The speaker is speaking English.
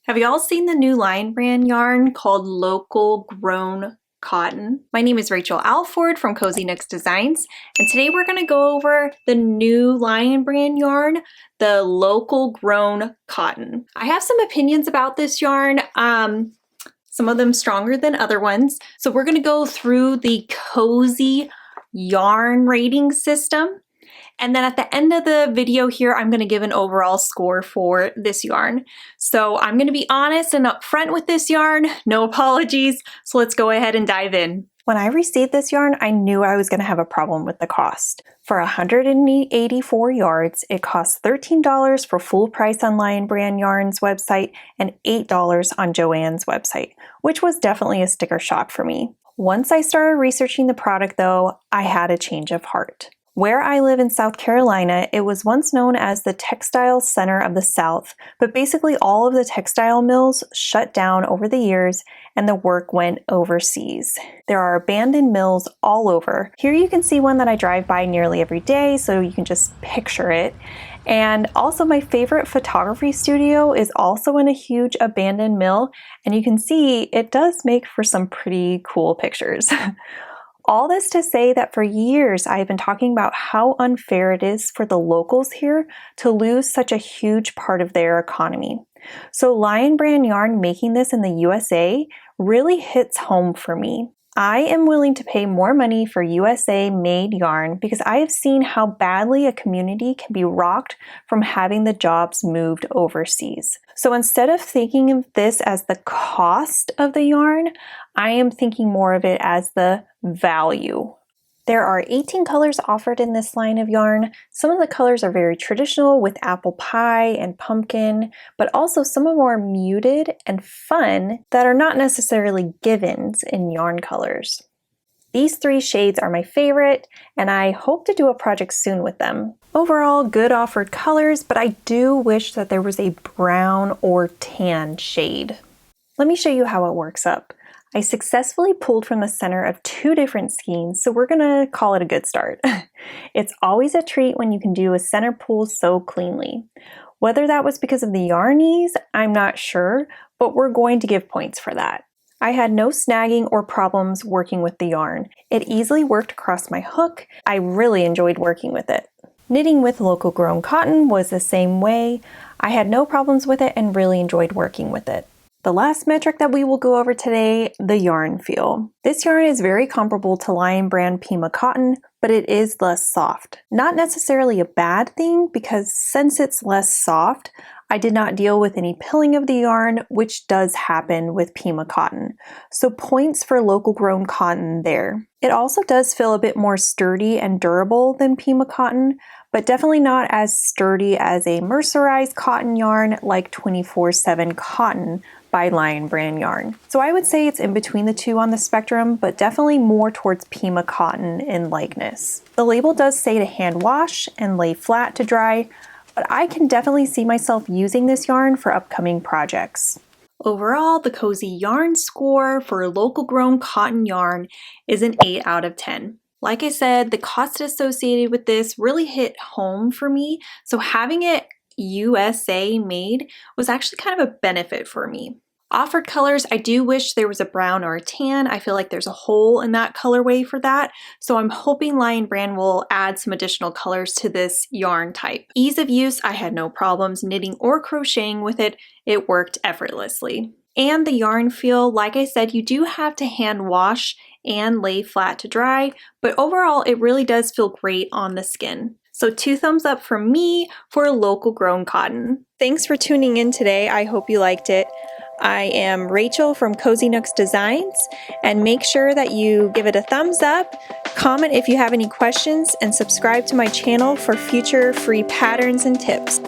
Have you all seen the new Lion brand yarn called Local Grown Cotton? My name is Rachel Alford from Cozy Nooks Designs, and today we're going to go over the new Lion brand yarn, the Local Grown Cotton. I have some opinions about this yarn, some of them stronger than other ones. So we're going to go through the Cozy yarn rating system. And then at the end of the video here, I'm going to give an overall score for this yarn. So I'm going to be honest and upfront with this yarn, no apologies. So let's go ahead and dive in. When I received this yarn, I knew I was going to have a problem with the cost. For 184 yards, it costs $13 for full price on Lion Brand Yarn's website and $8 on Joann's website, which was definitely a sticker shock for me. Once I started researching the product though, I had a change of heart. Where I live in South Carolina, it was once known as the textile center of the South, but basically all of the textile mills shut down over the years and the work went overseas. There are abandoned mills all over. Here you can see one that I drive by nearly every day, so you can just picture it. And also my favorite photography studio is also in a huge abandoned mill, and you can see it does make for some pretty cool pictures. All this to say that for years I've been talking about how unfair it is for the locals here to lose such a huge part of their economy. So Lion Brand Yarn making this in the USA really hits home for me. I am willing to pay more money for USA made yarn because I have seen how badly a community can be rocked from having the jobs moved overseas. So instead of thinking of this as the cost of the yarn, I am thinking more of it as the value. There are 18 colors offered in this line of yarn. Some of the colors are very traditional with apple pie and pumpkin, but also some are more muted and fun that are not necessarily givens in yarn colors. These three shades are my favorite, and I hope to do a project soon with them. Overall, good offered colors, but I do wish that there was a brown or tan shade. Let me show you how it works up. I successfully pulled from the center of two different skeins, so we're gonna call it a good start. It's always a treat when you can do a center pull so cleanly. Whether that was because of the yarn ease, I'm not sure, but we're going to give points for that. I had no snagging or problems working with the yarn. It easily worked across my hook. I really enjoyed working with it. Knitting with local grown cotton was the same way. I had no problems with it and really enjoyed working with it. The last metric that we will go over today, the yarn feel. This yarn is very comparable to Lion Brand Pima cotton, but it is less soft. Not necessarily a bad thing because since it's less soft, I did not deal with any pilling of the yarn, which does happen with Pima cotton. So points for local grown cotton there. It also does feel a bit more sturdy and durable than Pima cotton, but definitely not as sturdy as a mercerized cotton yarn like 24/7 cotton by Lion Brand Yarn. So I would say it's in between the two on the spectrum, but definitely more towards Pima cotton in likeness. The label does say to hand wash and lay flat to dry, but I can definitely see myself using this yarn for upcoming projects. Overall, the Cozy yarn score for local grown cotton yarn is an 8 out of 10. Like I said, the cost associated with this really hit home for me, so having it USA made was actually kind of a benefit for me. Offered colors, I do wish there was a brown or a tan. I feel like there's a hole in that colorway for that, so I'm hoping Lion Brand will add some additional colors to this yarn type. Ease of use, I had no problems knitting or crocheting with it. It worked effortlessly. And the yarn feel, like I said, you do have to hand wash and lay flat to dry, but overall it really does feel great on the skin. So 2 thumbs up from me for local grown cotton. Thanks for tuning in today. I hope you liked it. I am Rachel from Cozy Nooks Designs, and make sure that you give it a thumbs up, comment if you have any questions, and subscribe to my channel for future free patterns and tips.